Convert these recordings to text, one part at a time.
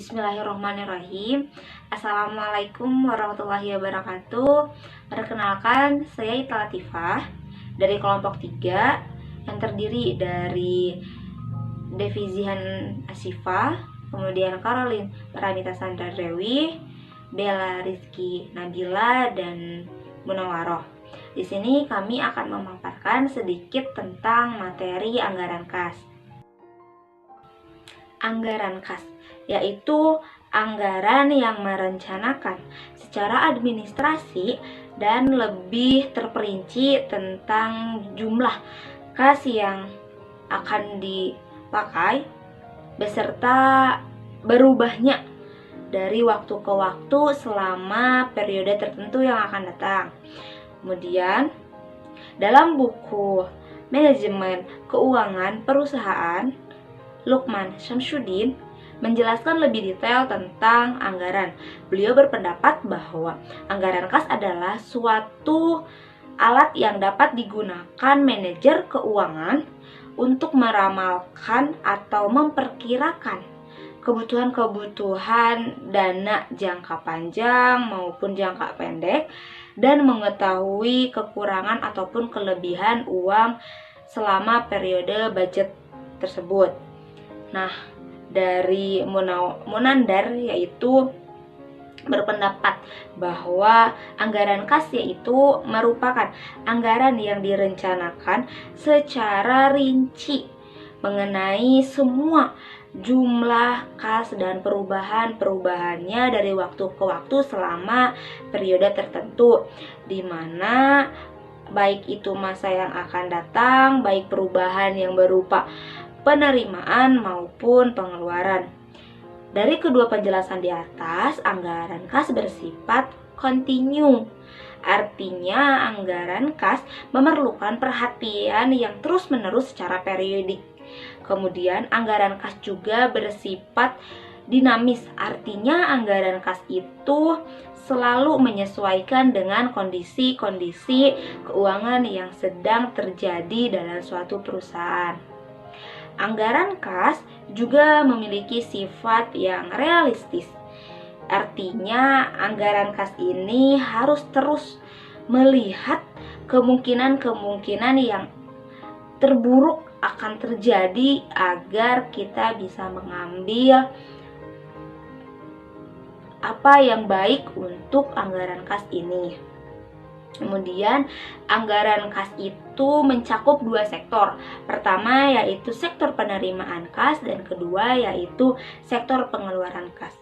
Bismillahirrahmanirrahim. Assalamualaikum warahmatullahi wabarakatuh. Perkenalkan, saya Ita Latifah dari kelompok 3 yang terdiri dari Devizihan Asifa, kemudian Caroline Paramita Sandra Dewi, Bella Rizky Nabila, dan Munawaroh. Di sini kami akan memaparkan sedikit tentang materi anggaran kas. Anggaran kas yaitu anggaran yang merencanakan secara administrasi dan lebih terperinci tentang jumlah kas yang akan dipakai beserta berubahnya dari waktu ke waktu selama periode tertentu yang akan datang. Kemudian dalam buku Manajemen Keuangan Perusahaan, Lukman Syamsuddin menjelaskan lebih detail tentang anggaran. Beliau berpendapat bahwa anggaran kas adalah suatu alat yang dapat digunakan manajer keuangan untuk meramalkan atau memperkirakan kebutuhan-kebutuhan dana jangka panjang maupun jangka pendek dan mengetahui kekurangan ataupun kelebihan uang selama periode budget tersebut. Nah, dari Munandar yaitu berpendapat bahwa anggaran kas yaitu merupakan anggaran yang direncanakan secara rinci mengenai semua jumlah kas dan perubahannya dari waktu ke waktu selama periode tertentu, di mana baik itu masa yang akan datang, baik perubahan yang berupa penerimaan maupun pengeluaran. Dari kedua penjelasan di atas, anggaran kas bersifat kontinu. Artinya, anggaran kas memerlukan perhatian yang terus-menerus secara periodik. Kemudian, anggaran kas juga bersifat dinamis. Artinya, anggaran kas itu selalu menyesuaikan dengan kondisi-kondisi keuangan yang sedang terjadi dalam suatu perusahaan. Anggaran kas juga memiliki sifat yang realistis. Artinya, anggaran kas ini harus terus melihat kemungkinan-kemungkinan yang terburuk akan terjadi agar kita bisa mengambil apa yang baik untuk anggaran kas ini. Kemudian, anggaran kas itu mencakup dua sektor. Pertama yaitu sektor penerimaan kas dan kedua yaitu sektor pengeluaran kas.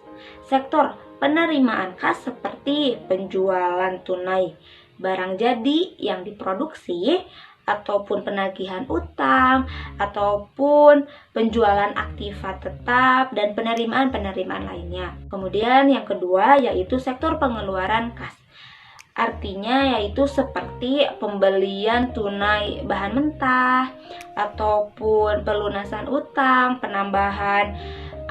Sektor penerimaan kas seperti penjualan tunai barang jadi yang diproduksi ataupun penagihan utang ataupun penjualan aktiva tetap dan penerimaan-penerimaan lainnya. Kemudian yang kedua yaitu sektor pengeluaran kas. Artinya yaitu seperti pembelian tunai bahan mentah ataupun pelunasan utang, penambahan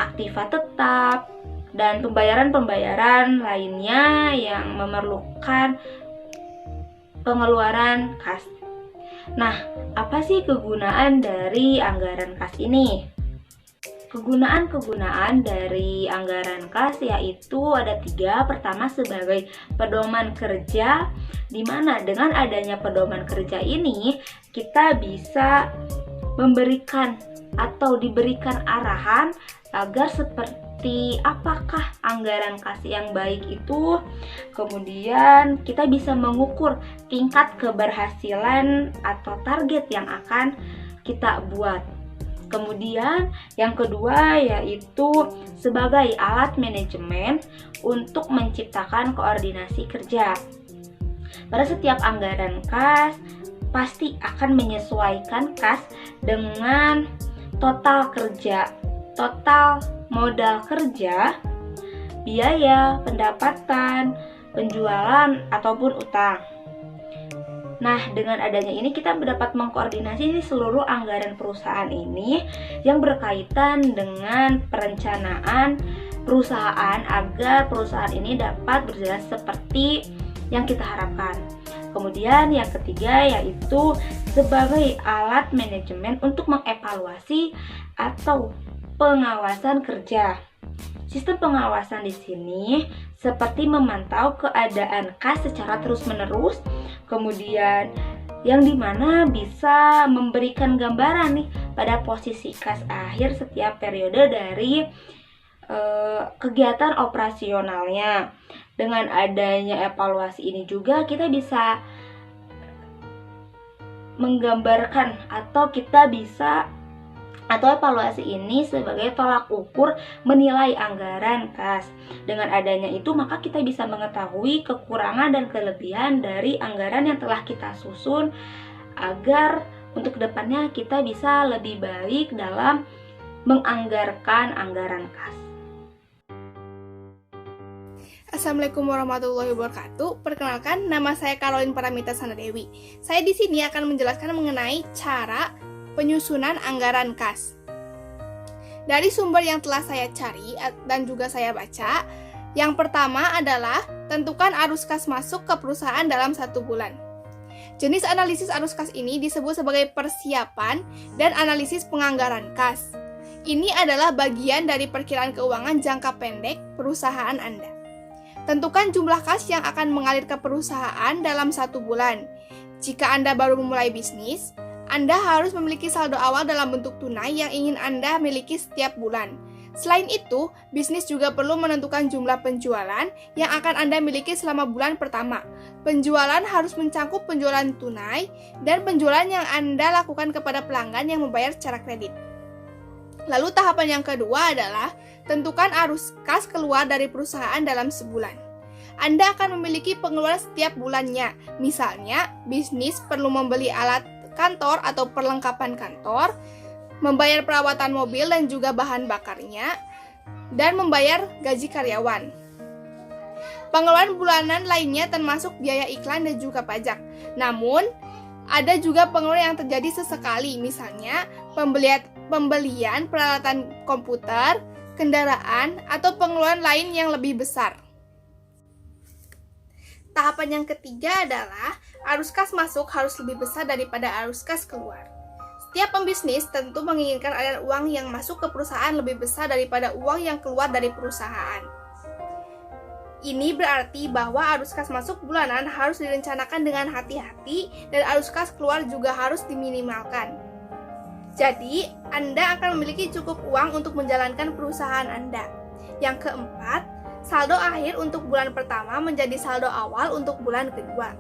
aktiva tetap, dan pembayaran-pembayaran lainnya yang memerlukan pengeluaran kas. Nah, apa sih kegunaan dari anggaran kas ini? Kegunaan-kegunaan dari anggaran kas yaitu ada 3. Pertama, sebagai pedoman kerja, di mana dengan adanya pedoman kerja ini kita bisa memberikan atau diberikan arahan agar seperti apakah anggaran kas yang baik itu. Kemudian kita bisa mengukur tingkat keberhasilan atau target yang akan kita buat. Kemudian yang kedua yaitu sebagai alat manajemen untuk menciptakan koordinasi kerja. Pada setiap anggaran kas pasti akan menyesuaikan kas dengan total kerja, total modal kerja, biaya, pendapatan, penjualan, ataupun utang. Nah, dengan adanya ini kita dapat mengkoordinasi seluruh anggaran perusahaan ini yang berkaitan dengan perencanaan perusahaan agar perusahaan ini dapat berjalan seperti yang kita harapkan. Kemudian yang ketiga yaitu sebagai alat manajemen untuk mengevaluasi atau pengawasan kerja. Sistem pengawasan di sini seperti memantau keadaan kas secara terus-menerus, kemudian yang dimana bisa memberikan gambaran nih pada posisi kas akhir setiap periode dari kegiatan operasionalnya. Dengan adanya evaluasi ini juga kita bisa menggambarkan atau evaluasi ini sebagai tolak ukur menilai anggaran kas. Dengan adanya itu maka kita bisa mengetahui kekurangan dan kelebihan dari anggaran yang telah kita susun agar untuk kedepannya kita bisa lebih baik dalam menganggarkan anggaran kas. Assalamualaikum warahmatullahi wabarakatuh. Perkenalkan, nama saya Caroline Paramita Sanadewi. Saya di sini akan menjelaskan mengenai cara penyusunan anggaran kas. Dari sumber yang telah saya cari dan juga saya baca, yang pertama adalah tentukan arus kas masuk ke perusahaan dalam 1 bulan. Jenis analisis arus kas ini disebut sebagai persiapan dan analisis penganggaran kas. Ini adalah bagian dari perkiraan keuangan jangka pendek perusahaan Anda. Tentukan jumlah kas yang akan mengalir ke perusahaan dalam 1 bulan. Jika Anda baru memulai bisnis, Anda harus memiliki saldo awal dalam bentuk tunai yang ingin Anda miliki setiap bulan. Selain itu, bisnis juga perlu menentukan jumlah penjualan yang akan Anda miliki selama bulan pertama. Penjualan harus mencakup penjualan tunai dan penjualan yang Anda lakukan kepada pelanggan yang membayar secara kredit. Lalu tahapan yang kedua adalah tentukan arus kas keluar dari perusahaan dalam sebulan. Anda akan memiliki pengeluaran setiap bulannya. Misalnya, bisnis perlu membeli alat kantor atau perlengkapan kantor, membayar perawatan mobil dan juga bahan bakarnya, dan membayar gaji karyawan. Pengeluaran bulanan lainnya termasuk biaya iklan dan juga pajak. Namun, ada juga pengeluaran yang terjadi sesekali, misalnya pembelian peralatan komputer, kendaraan, atau pengeluaran lain yang lebih besar. Tahapan yang ketiga adalah arus kas masuk harus lebih besar daripada arus kas keluar. Setiap pembisnis tentu menginginkan aliran uang yang masuk ke perusahaan lebih besar daripada uang yang keluar dari perusahaan. Ini berarti bahwa arus kas masuk bulanan harus direncanakan dengan hati-hati dan arus kas keluar juga harus diminimalkan. Jadi, Anda akan memiliki cukup uang untuk menjalankan perusahaan Anda. Yang keempat, saldo akhir untuk bulan pertama menjadi saldo awal untuk bulan kedua.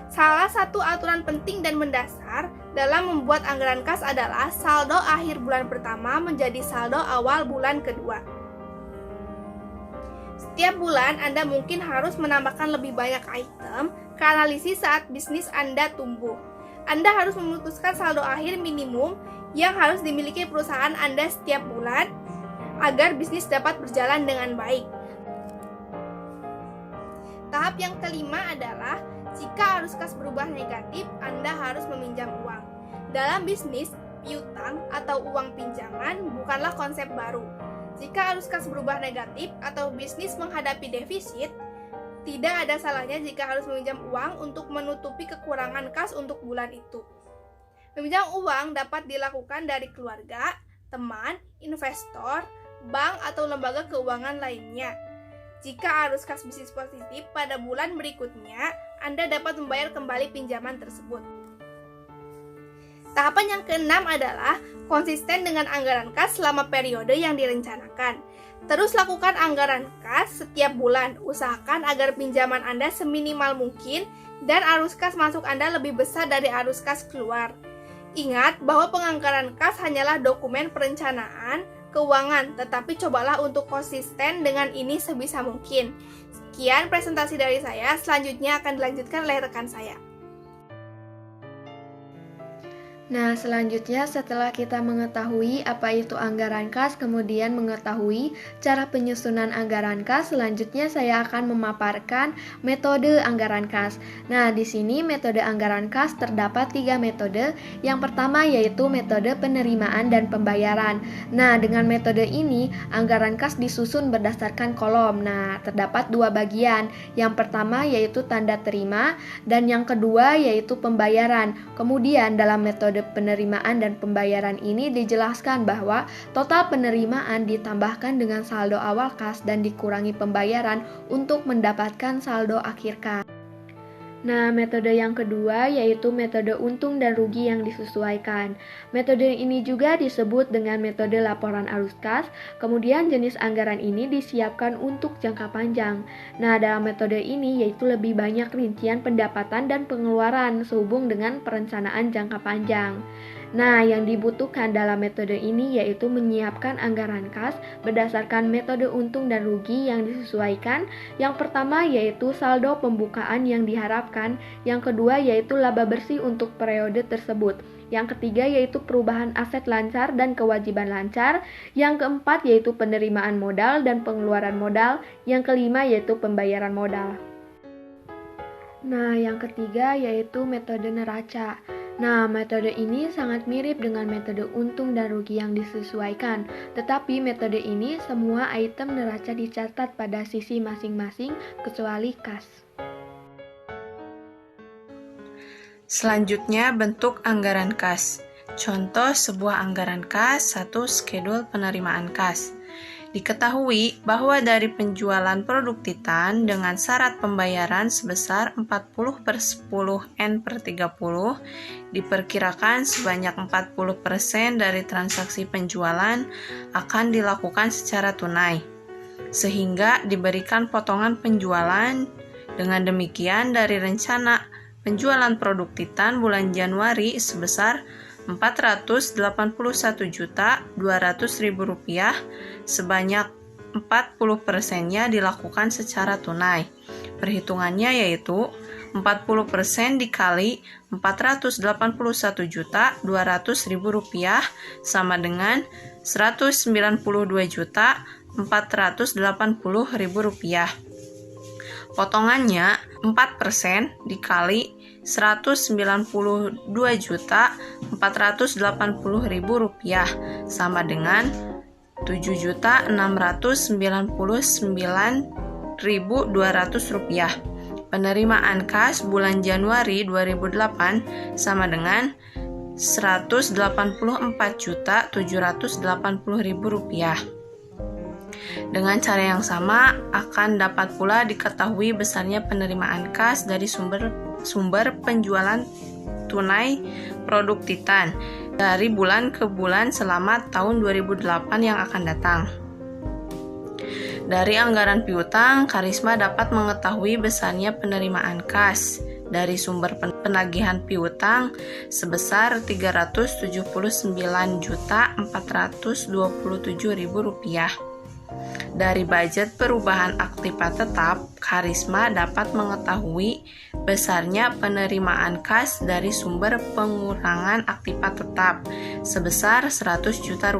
Salah satu aturan penting dan mendasar dalam membuat anggaran kas adalah saldo akhir bulan pertama menjadi saldo awal bulan kedua. Setiap bulan Anda mungkin harus menambahkan lebih banyak item ke analisis saat bisnis Anda tumbuh. Anda harus memutuskan saldo akhir minimum yang harus dimiliki perusahaan Anda setiap bulan agar bisnis dapat berjalan dengan baik. Tahap yang kelima adalah jika arus kas berubah negatif, Anda harus meminjam uang. Dalam bisnis, piutang atau uang pinjaman bukanlah konsep baru. Jika arus kas berubah negatif atau bisnis menghadapi defisit, tidak ada salahnya jika harus meminjam uang untuk menutupi kekurangan kas untuk bulan itu. Meminjam uang dapat dilakukan dari keluarga, teman, investor, bank, atau lembaga keuangan lainnya. Jika arus kas bisnis positif pada bulan berikutnya, Anda dapat membayar kembali pinjaman tersebut. Tahapan yang keenam adalah konsisten dengan anggaran kas selama periode yang direncanakan. Terus lakukan anggaran kas setiap bulan. Usahakan agar pinjaman Anda seminimal mungkin dan arus kas masuk Anda lebih besar dari arus kas keluar. Ingat bahwa penganggaran kas hanyalah dokumen perencanaan keuangan, tetapi cobalah untuk konsisten dengan ini sebisa mungkin. Sekian presentasi dari saya, selanjutnya akan dilanjutkan oleh rekan saya. Nah, selanjutnya setelah kita mengetahui apa itu anggaran kas, kemudian mengetahui cara penyusunan anggaran kas, selanjutnya saya akan memaparkan metode anggaran kas. Nah, di sini metode anggaran kas terdapat 3 metode. Yang pertama yaitu metode penerimaan dan pembayaran. Nah, dengan metode ini, anggaran kas disusun berdasarkan kolom. Nah, terdapat 2 bagian. Yang pertama yaitu tanda terima, dan yang kedua yaitu pembayaran. Kemudian dalam metode metode penerimaan dan pembayaran ini dijelaskan bahwa total penerimaan ditambahkan dengan saldo awal kas dan dikurangi pembayaran untuk mendapatkan saldo akhir kas. Nah, metode yang kedua yaitu metode untung dan rugi yang disesuaikan. Metode ini juga disebut dengan metode laporan arus kas, kemudian jenis anggaran ini disiapkan untuk jangka panjang. Nah, dalam metode ini yaitu lebih banyak rincian pendapatan dan pengeluaran sehubung dengan perencanaan jangka panjang. Nah, yang dibutuhkan dalam metode ini yaitu menyiapkan anggaran kas berdasarkan metode untung dan rugi yang disesuaikan. Yang pertama yaitu saldo pembukaan yang diharapkan, yang kedua yaitu laba bersih untuk periode tersebut, yang ketiga yaitu perubahan aset lancar dan kewajiban lancar, yang keempat yaitu penerimaan modal dan pengeluaran modal, yang kelima yaitu pembayaran modal. Nah, yang ketiga yaitu metode neraca. Nah, metode ini sangat mirip dengan metode untung dan rugi yang disesuaikan, tetapi metode ini semua item neraca dicatat pada sisi masing-masing kecuali kas. Selanjutnya, bentuk anggaran kas. Contoh sebuah anggaran kas, 1 skedul penerimaan kas. Diketahui bahwa dari penjualan produk Titan dengan syarat pembayaran sebesar 40/10 N/30, diperkirakan sebanyak 40% dari transaksi penjualan akan dilakukan secara tunai, sehingga diberikan potongan penjualan. Dengan demikian, dari rencana penjualan produk Titan bulan Januari sebesar Rp481.200.000, sebanyak 40%-nya dilakukan secara tunai. Perhitungannya yaitu 40% dikali Rp481.200.000 sama dengan Rp192.480.000. Potongannya 4% dikali Rp192.480.000 sama dengan Rp7.699.200. Penerimaan kas bulan Januari 2008 sama dengan Rp184.780.000. Dengan cara yang sama, akan dapat pula diketahui besarnya penerimaan kas dari sumber penjualan tunai produk Titan dari bulan ke bulan selama tahun 2008 yang akan datang. Dari anggaran piutang, Karisma dapat mengetahui besarnya penerimaan kas dari sumber penagihan piutang sebesar Rp379.427.000. Dari budget perubahan aktiva tetap, Karisma dapat mengetahui besarnya penerimaan kas dari sumber pengurangan aktiva tetap sebesar Rp100 juta.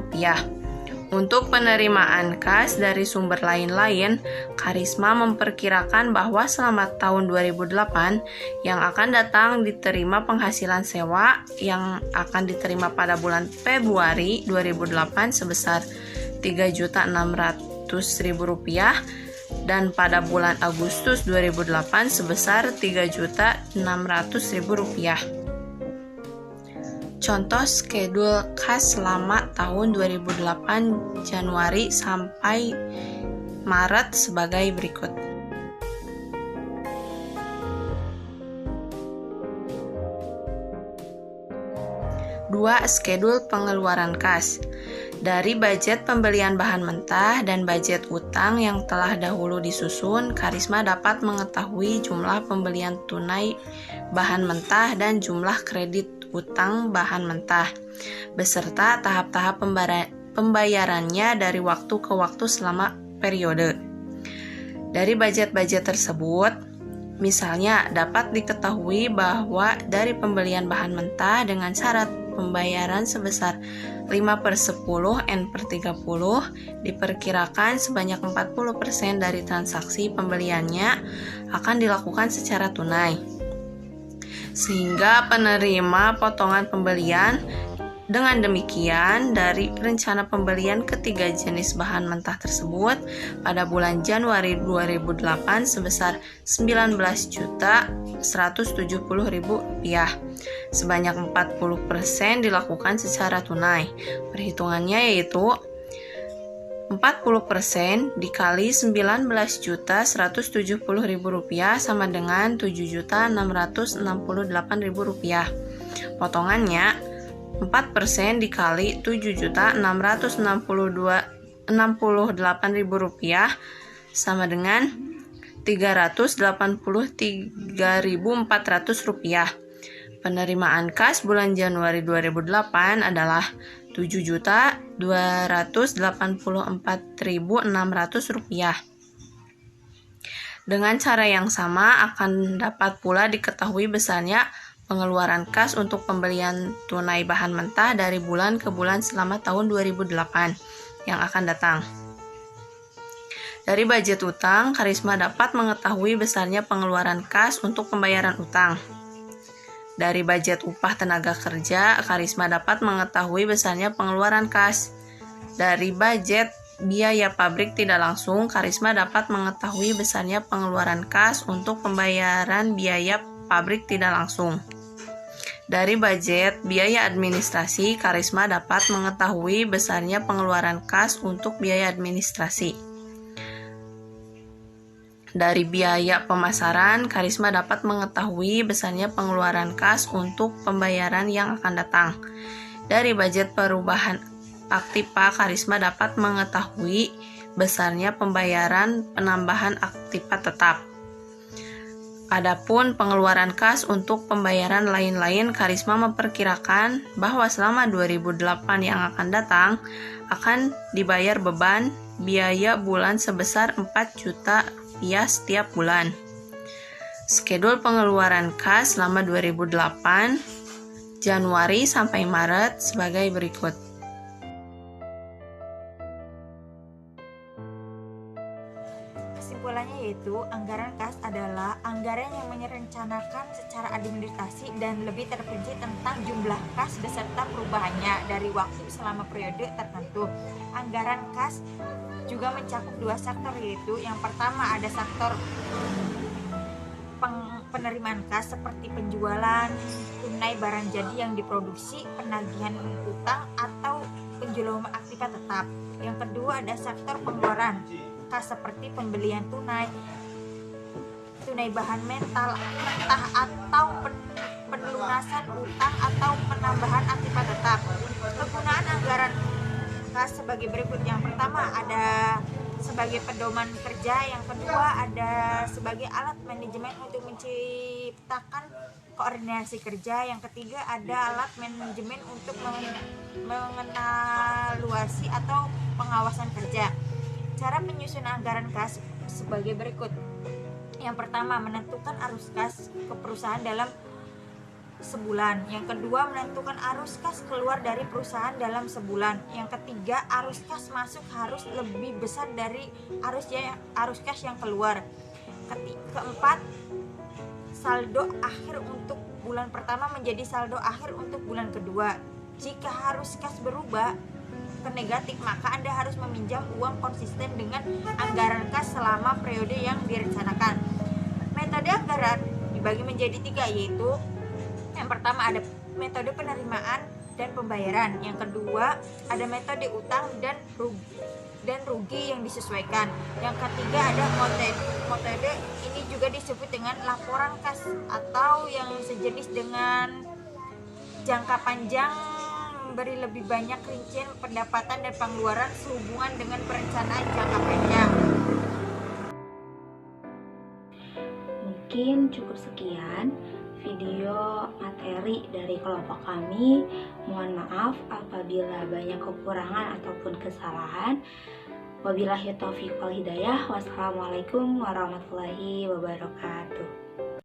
Untuk penerimaan kas dari sumber lain-lain, Karisma memperkirakan bahwa selama tahun 2008 yang akan datang diterima penghasilan sewa yang akan diterima pada bulan Februari 2008 sebesar Rp3.600.000 dan pada bulan Agustus 2008 sebesar Rp3.600.000. Contoh skedul kas selama tahun 2008 Januari sampai Maret sebagai berikut. 2. Skedul pengeluaran kas. Dari budget pembelian bahan mentah dan budget utang yang telah dahulu disusun, Karisma dapat mengetahui jumlah pembelian tunai bahan mentah dan jumlah kredit utang bahan mentah, beserta tahap-tahap pembayarannya dari waktu ke waktu selama periode. Dari budget-budget tersebut, misalnya dapat diketahui bahwa dari pembelian bahan mentah dengan syarat pembayaran sebesar 5/10 N/30 diperkirakan sebanyak 40% dari transaksi pembeliannya akan dilakukan secara tunai, sehingga penerima potongan pembelian Dengan demikian, dari rencana pembelian ketiga jenis bahan mentah tersebut pada bulan Januari 2008 sebesar Rp19.170.000. Sebanyak 40% dilakukan secara tunai. Perhitungannya yaitu 40% dikali Rp19.170.000 sama dengan Rp7.668.000. Potongannya 4% dikali Rp7.668.000 sama dengan Rp383.400. Penerimaan kas bulan Januari 2008 adalah Rp7.284.600. Dengan cara yang sama akan dapat pula diketahui besarnya pengeluaran kas untuk pembelian tunai bahan mentah dari bulan ke bulan selama tahun 2008 yang akan datang. Dari budget utang, Karisma dapat mengetahui besarnya pengeluaran kas untuk pembayaran utang. Dari budget upah tenaga kerja, Karisma dapat mengetahui besarnya pengeluaran kas. Dari budget biaya pabrik tidak langsung, Karisma dapat mengetahui besarnya pengeluaran kas untuk pembayaran biaya pabrik tidak langsung. Dari budget biaya administrasi, Karisma dapat mengetahui besarnya pengeluaran kas untuk biaya administrasi. Dari biaya pemasaran, Karisma dapat mengetahui besarnya pengeluaran kas untuk pembayaran yang akan datang. Dari budget perubahan aktiva, Karisma dapat mengetahui besarnya pembayaran penambahan aktiva tetap. Adapun pengeluaran kas untuk pembayaran lain-lain, Karisma memperkirakan bahwa selama 2008 yang akan datang akan dibayar beban biaya bulan sebesar Rp4 juta setiap bulan. Skedul pengeluaran kas selama 2008 Januari sampai Maret sebagai berikut. Kesimpulannya yaitu anggaran kas adalah anggaran yang merencanakan secara administrasi dan lebih terperinci tentang jumlah kas beserta perubahannya dari waktu selama periode tertentu. Anggaran kas juga mencakup dua sektor, yaitu yang pertama ada sektor penerimaan kas seperti penjualan tunai barang jadi yang diproduksi, penagihan utang atau penjualan aktiva tetap. Yang kedua ada sektor pengeluaran kas seperti pembelian tunai bahan mentah atau pelunasan utang atau penambahan aktiva tetap. Penggunaan anggaran kas sebagai berikut. Yang pertama ada sebagai pedoman kerja, yang kedua ada sebagai alat manajemen untuk menciptakan koordinasi kerja, yang ketiga ada alat manajemen untuk mengevaluasi atau pengawasan kerja. Cara penyusunan anggaran kas sebagai berikut. Yang pertama, menentukan arus kas ke perusahaan dalam sebulan. Yang kedua, menentukan arus kas keluar dari perusahaan dalam sebulan. Yang ketiga, arus kas masuk harus lebih besar dari arus kas yang keluar. Keempat, saldo akhir untuk bulan pertama menjadi saldo akhir untuk bulan kedua. Jika arus kas berubah ke negatif, maka Anda harus meminjam uang konsisten dengan anggaran kas selama periode yang direncanakan. Metode anggaran dibagi menjadi 3, yaitu yang pertama ada metode penerimaan dan pembayaran, yang kedua ada metode utang dan rugi yang disesuaikan, yang ketiga ada metode ini juga disebut dengan laporan kas atau yang sejenis dengan jangka panjang, memberi lebih banyak rincian pendapatan dan pengeluaran sehubungan dengan perencanaan jangka panjang. Mungkin cukup sekian video materi dari kelompok kami. Mohon maaf apabila banyak kekurangan ataupun kesalahan. Wabillahi taufiq wal hidayah. Wassalamualaikum warahmatullahi wabarakatuh.